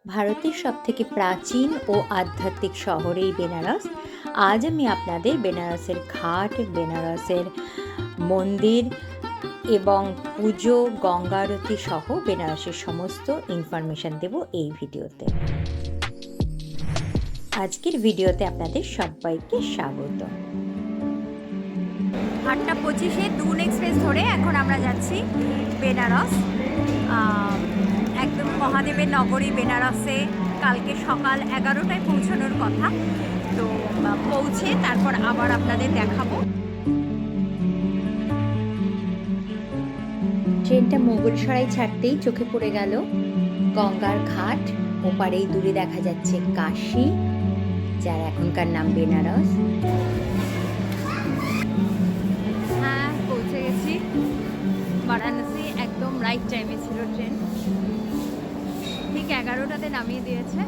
ভারতের সবথেকে প্রাচীন ও আধ্যাত্মিক শহর এই বেনারস। আজ আমি আপনাদের বেনারসের ঘাট, বেনারসের মন্দির এবং পুজো, গঙ্গা আরতি সহ বেনারসের সমস্ত ইনফরমেশন দেব এই ভিডিওতে। আজকের ভিডিওতে আপনাদের সবাইকে স্বাগত। 8:25-এ দুন এক্সপ্রেস ধরে এখন আমরা যাচ্ছি বেনারস। একদম মহাদেবের নগরী বেনারসে কালকে সকাল 11টায় পৌঁছানোর কথা। তো পৌঁছে তারপর আবার আপনাদের দেখাবো। ট্রেনটা মোগলসরাই ছাড়তেই চোখে পড়ে গেল গঙ্গার ঘাট। ওপারেই দূরে দেখা যাচ্ছে কাশী, যার এখনকার নাম বেনারস। হ্যাঁ, পৌঁছে গেছি বারাণসী। একদম রাইট টাইমে ছিল ট্রেন, ঠিক 11টাতে নামিয়ে দিয়েছে।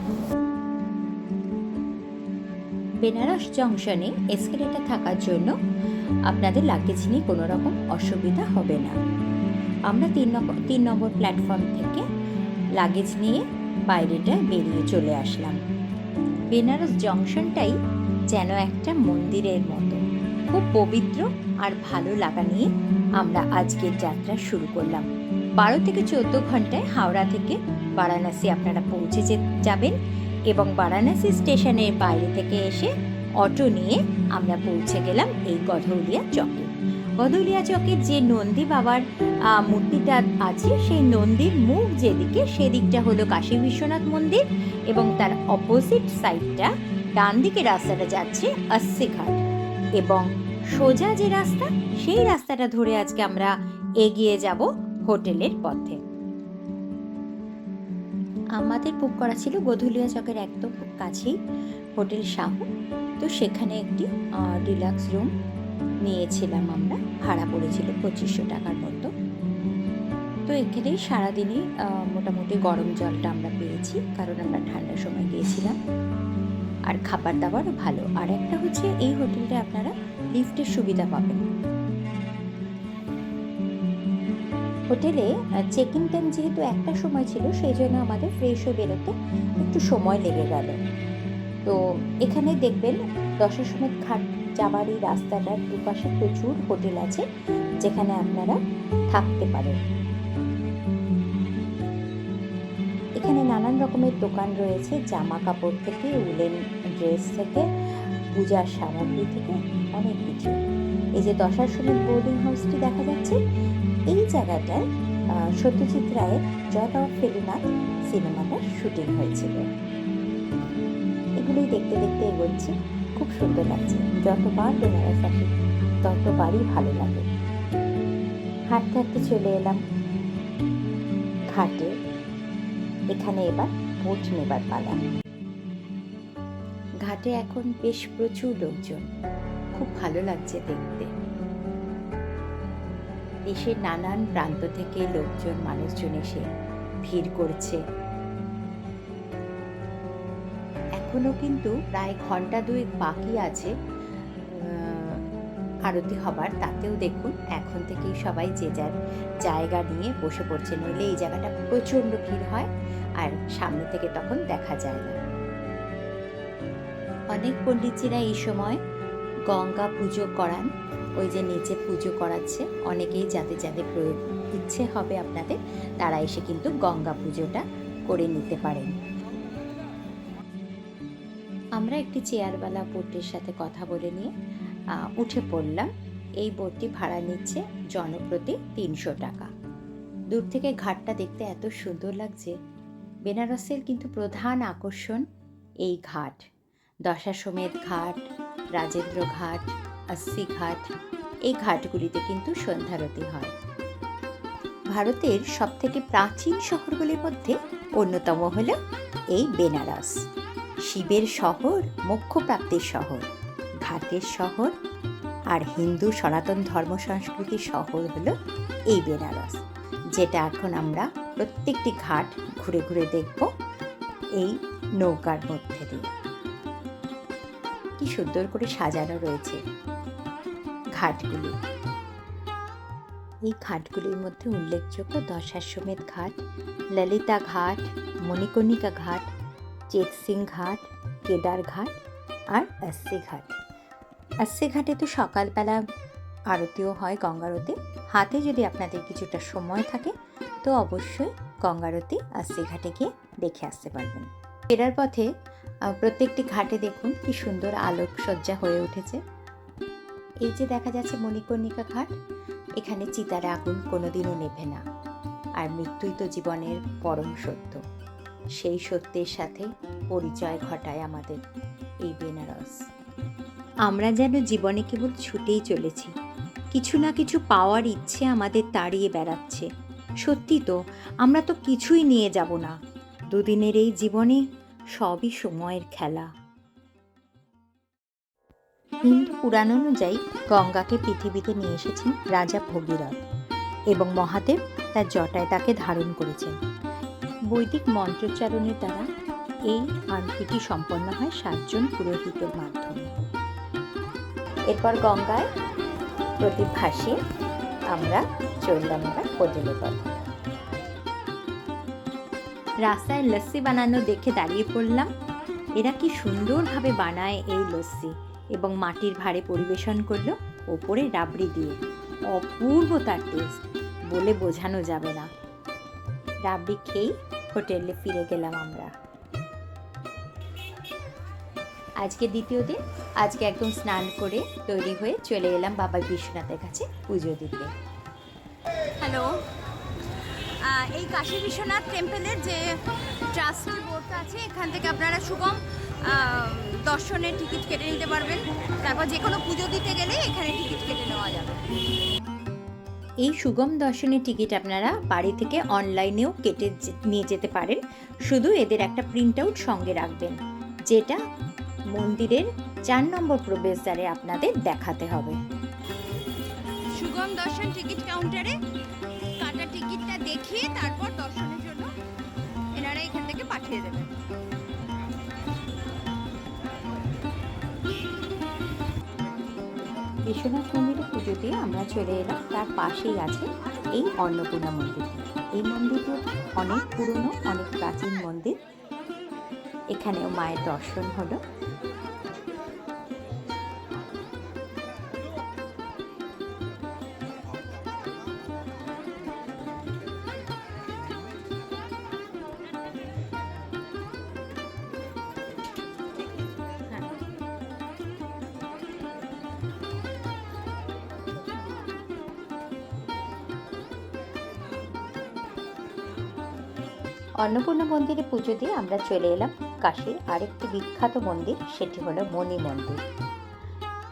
বেনারস জংশনে এসকেলেটর থাকার জন্য আপনাদের লাগেজ নিয়ে কোনো রকম অসুবিধা হবে না। আমরা 3 নম্বর প্ল্যাটফর্ম থেকে লাগেজ নিয়ে বাইরেটায় বেরিয়ে চলে আসলাম। বেনারস জংশনটাই যেন একটা মন্দিরের মতো, খুব পবিত্র আর ভালো লাগা নিয়ে আমরা আজকের যাত্রা শুরু করলাম। 12 থেকে 14 ঘন্টায় হাওড়া থেকে বারাণসী আপনারা পৌঁছে যাবেন এবং বারাণসী স্টেশনের বাইরে থেকে এসে অটো নিয়ে আমরা পৌঁছে গেলাম এই গধৌলিয়া চকে। গধৌলিয়া চকের যে নন্দী বাবার মূর্তিটা আছে, সেই নন্দীর মুখ যেদিকে, সেদিকটা হলো কাশী বিশ্বনাথ মন্দির এবং তার অপোজিট সাইডটা ডান দিকে রাস্তাটা যাচ্ছে अस्सी ঘাট এবং সোজা যে রাস্তা, সেই রাস্তাটা ধরে আজকে আমরা এগিয়ে যাব হোটেলের পথে। আমাদের বুক করা ছিল গধৌলিয়া চকের একদম কাছেই হোটেল শাহু। তো সেখানে একটি ডিলাক্স রুম নিয়েছিলাম আমরা, ভাড়া পড়েছিল 2500 টাকার মতো। তো এখানেই সারাদিনই মোটামুটি গরম জলটা আমরা পেয়েছি, কারণ আমরা ঠান্ডার সময় গিয়েছিলাম। আর খাবার দাবারও ভালো। আর একটা হচ্ছে, এই হোটেলটা আপনারা লিফটের সুবিধা পাবেন। হোটেলে চেক ইন টাইম যেহেতু একটা সময় ছিল, সেই জন্য আমাদের ফ্রেশ হয়ে বেরোতে একটু সময় লেগে গেল। তো এখানে দেখবেন দশাশ্বমেধ ঘাট যাবার এই রাস্তাটার দুপাশে প্রচুর হোটেল আছে, যেখানে আপনারা থাকতে পারেন। এখানে নানান রকমের দোকান রয়েছে, জামা কাপড় থেকে, উলেন ড্রেস থেকে, পূজার সামগ্রী থেকে অনেক কিছু। এই যে দশাশ্বমেধ বোর্ডিং হাউসটি দেখা যাচ্ছে, এই জায়গাটায় সত্যজিৎ রায়ের জয় বাবা ফেলুনাথ সিনেমাটার শুটিং হয়েছিল। এগুলোই দেখতে দেখতে এগোচ্ছি, খুব সুন্দর লাগছে। যতবার বেনারস আসি ততবারই ভালো লাগে। হাঁটতে হাঁটতে চলে এলাম ঘাটে। এখানে এবার বোট নেবার পালা। ঘাটে এখন বেশ প্রচুর লোকজন, খুব ভালো লাগছে দেখতে। দেশের নানান প্রান্ত থেকে লোকজন, মানুষজন এসে ভিড় করছে। এখনো কিন্তু প্রায় ঘন্টা 2 বাকি আছে আরতি হবার। তাতেও দেখুন এখন থেকেই সবাই যে যার জায়গা নিয়ে বসে পড়ছে, নইলে এই জায়গাটা প্রচণ্ড ভিড় হয় আর সামনে থেকে তখন দেখা যায় না। অনেক পণ্ডিতজিরা এই সময় গঙ্গা পুজো করান। ওই যে নিচে পুজো করাচ্ছে, অনেকেই যাদের যাদের ইচ্ছে হবে আপনাদের, তারা এসে কিন্তু গঙ্গা পুজোটা করে নিতে পারেন। আমরা একটি চেয়ারওয়ালা বোটের সাথে কথা বলে নিয়ে উঠে পড়লাম। এই বোটটি ভাড়া নিচ্ছে জনপ্রতি 300 টাকা। দূর থেকে ঘাটটা দেখতে এত সুন্দর লাগছে। বেনারসের কিন্তু প্রধান আকর্ষণ এই ঘাট, দশাশ্বমেধ ঘাট, রাজেন্দ্র ঘাট, अस्सी ঘাট। এই ঘাটগুলিতে কিন্তু সন্ধ্যারতি হয়। ভারতের সবথেকে প্রাচীন শহরগুলির মধ্যে অন্যতম হল এই বেনারস। শিবের শহর, মোক্ষ প্রাপ্তির শহর, ঘাটের শহর আর হিন্দু সনাতন ধর্ম সংস্কৃতির শহর হলো এই বেনারস, যেটা এখন আমরা প্রত্যেকটি ঘাট ঘুরে ঘুরে দেখব এই নৌকার মধ্যে দিয়ে। কি সুন্দর করে সাজানো রয়েছে ঘাটগুলি। এই ঘাটগুলির মধ্যে উল্লেখযোগ্য দশাশ্বমেধ ঘাট, ললিতা ঘাট, মণিকর্ণিকা ঘাট, চেতসিং ঘাট, কেদার ঘাট আর अस्सी ঘাট। अस्सी ঘাটে তো সকালবেলা আরতিও হয়, গঙ্গারতি। হাতে যদি আপনাদের কিছুটা সময় থাকে তো অবশ্যই গঙ্গারতি अस्सी ঘাটে গিয়ে দেখে আসতে পারবেন। ফেরার পথে প্রত্যেকটি ঘাটে দেখুন কি সুন্দর আলোকসজ্জা হয়ে উঠেছে। এই যে দেখা যাচ্ছে মণিকর্ণিকা ঘাট, এখানে চিতার আগুন কোনোদিনও নেভে না, আর মৃত্যুই তো জীবনের পরম সত্য। সেই সত্যের সাথে পরিচয় ঘটায় আমাদের এই বেনারস। আমরা যেন জীবনে কেবল ছুটেই চলেছি, কিছু না কিছু পাওয়ার ইচ্ছে আমাদের তাড়িয়ে বেড়াচ্ছে। সত্যি তো, আমরা তো কিছুই নিয়ে যাব না। দুদিনের এই জীবনে সবই সময়ের খেলা। হিন্দু পুরাণ অনুযায়ী গঙ্গাকে পৃথিবীতে নিয়ে এসেছেন রাজা ভগীরথ এবং মহাদেব তার জটায় তাকে ধারণ করেছেন। বৈদিক মন্ত্রোচ্চারণের দ্বারা এই আরতিটি সম্পন্ন হয় 7 জন পুরোহিতের মাধ্যমে। এরপর গঙ্গায় প্রদীপ ভাসিয়ে আমরা চললাম হোটেলের পথে। রাস্তায় লস্যি বানানো দেখে দাঁড়িয়ে পড়লাম। এরা কি সুন্দরভাবে বানায় এই লস্যি, এবং মাটির ভাঁড়ে পরিবেশন করলো ওপরে রাবড়ি দিয়ে। অপূর্ব তার টেস্ট, বলে বোঝানো যাবে না। রাবড়ি খেয়েই হোটেলে ফিরে গেলাম আমরা। আজকে দ্বিতীয় দিন। আজকে একদম স্নান করে তৈরি হয়ে চলে এলাম বাবা বিশ্বনাথের কাছে পুজো দিতে। হ্যালো, এই কাশী বিশ্বনাথ টেম্পলের যে ট্রাস্টি বোর্ডটা আছে, এখান থেকে আপনারা সুগম দর্শনের টিকিট কেটে নিতে পারবেন। তারপর যে কোনো পুজো দিতে গেলে এখানে টিকিট কেটে নেওয়া যাবে। এই সুগম দর্শনের টিকিট আপনারা বাড়ি থেকে অনলাইনেও কেটে নিয়ে যেতে পারেন। শুধু এদের একটা প্রিন্ট আউট সঙ্গে রাখবেন, যেটা মন্দিরের 4 নম্বর প্রবেশদ্বারে আপনাদের দেখাতে হবে। সুগম দর্শন টিকিট কাউন্টারে কাটা টিকিটটা দেখিয়ে তারপর দর্শনের জন্য এনারা এখান থেকে পাঠিয়ে দেবেন। বিশ্বনাথ মন্দিরে পুজো দিয়ে আমরা চলে এলাম। তার পাশেই আছে এই অন্নপূর্ণা মন্দিরটি। এই মন্দিরটি অনেক পুরনো, অনেক প্রাচীন মন্দির। এখানেও মায়ের দর্শন হলো। অন্নপূর্ণা মন্দিরে পুজো দিয়ে আমরা চলে এলাম কাশীর আরেকটি বিখ্যাত মন্দির, সেটি হলো মণি মন্দির।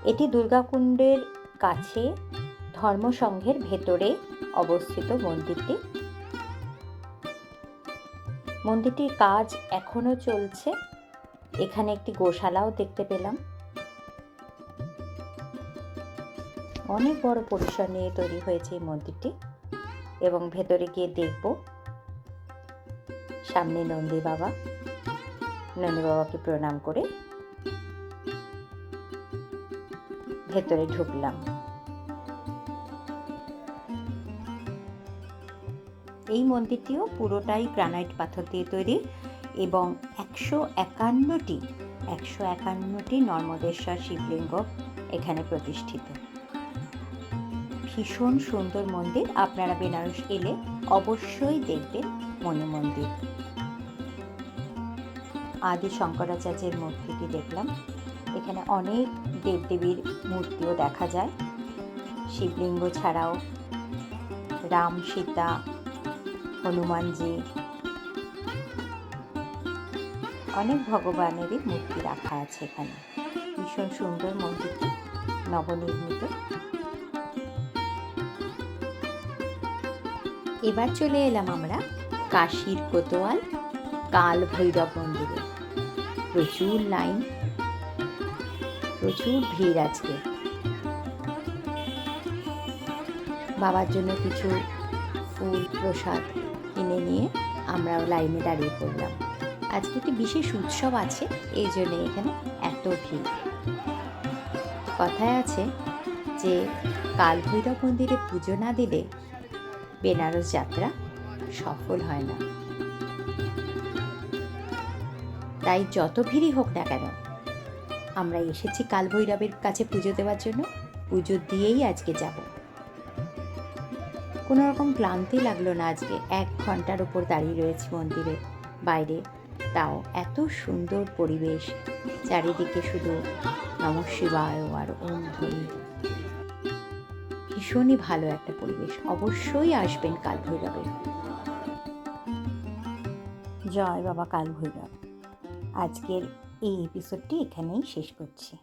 এটি দুর্গাকুণ্ডের কাছে ধর্মসংঘের ভেতরে অবস্থিত মন্দিরটি। মন্দিরটির কাজ এখনো চলছে। এখানে একটি গোশালাও দেখতে পেলাম। অনেক বড় পরিসর নিয়ে তৈরি হয়েছে এই মন্দিরটি, এবং ভেতরে গিয়ে দেখব। সামনে নন্দী বাবাকে প্রণাম করে ভেতরে ঢুকলাম। এই মন্দিরটিও পুরোটাই গ্রানাইট পাথর দিয়ে তৈরি, এবং 151টি নর্মদেশ্বর শিবলিঙ্গ এখানে প্রতিষ্ঠিত। ভীষণ সুন্দর মন্দির। আপনারা বেনারস এলে অবশ্যই দেখবেন মণি মন্দির। আদি শঙ্করাচার্যের মূর্তিটি দেখলাম। এখানে অনেক দেবদেবীর মূর্তিও দেখা যায়। শিবলিঙ্গ ছাড়াও রাম, সীতা, হনুমানজি, অনেক ভগবানেরই মূর্তি রাখা আছে এখানে। ভীষণ সুন্দর মন্দিরটি, নবনির্মিত। এবার চলে এলাম আমরা কাশীর কোতোয়াল কাল ভৈরব মন্দিরে। প্রচুর লাইন, প্রচুর ভিড় আজকে। বাবার জন্য কিছু ফুল প্রসাদ কিনে নিয়ে আমরা লাইনে দাঁড়িয়ে পড়লাম। আজকে একটি বিশেষ উৎসব আছে, এই জন্য এখানে এত ভিড়। কথায় আছে যে কাল ভৈরব মন্দিরে পুজো না দিলে বেনারস যাত্রা সফল হয় না। তাই যত ভিড়ই হোক না কেন, আমরা এসেছি কাল ভৈরবের কাছে পুজো দেওয়ার জন্য। পুজো দিয়েই আজকে যাব। কোনো রকম ক্লান্তি লাগলো না আজকে। 1 ঘন্টার ওপর দাঁড়িয়ে রয়েছি মন্দিরের বাইরে, তাও এত সুন্দর পরিবেশ, চারিদিকে শুধু নমঃ শিবায় আর ওম ধ্বনি। ভীষণই ভালো একটা পরিবেশ। অবশ্যই আসবেন কাল ভৈরবে। জয় বাবা কাল ভৈরব। আজকের এই এপিসোডটি এখানেই শেষ করছি।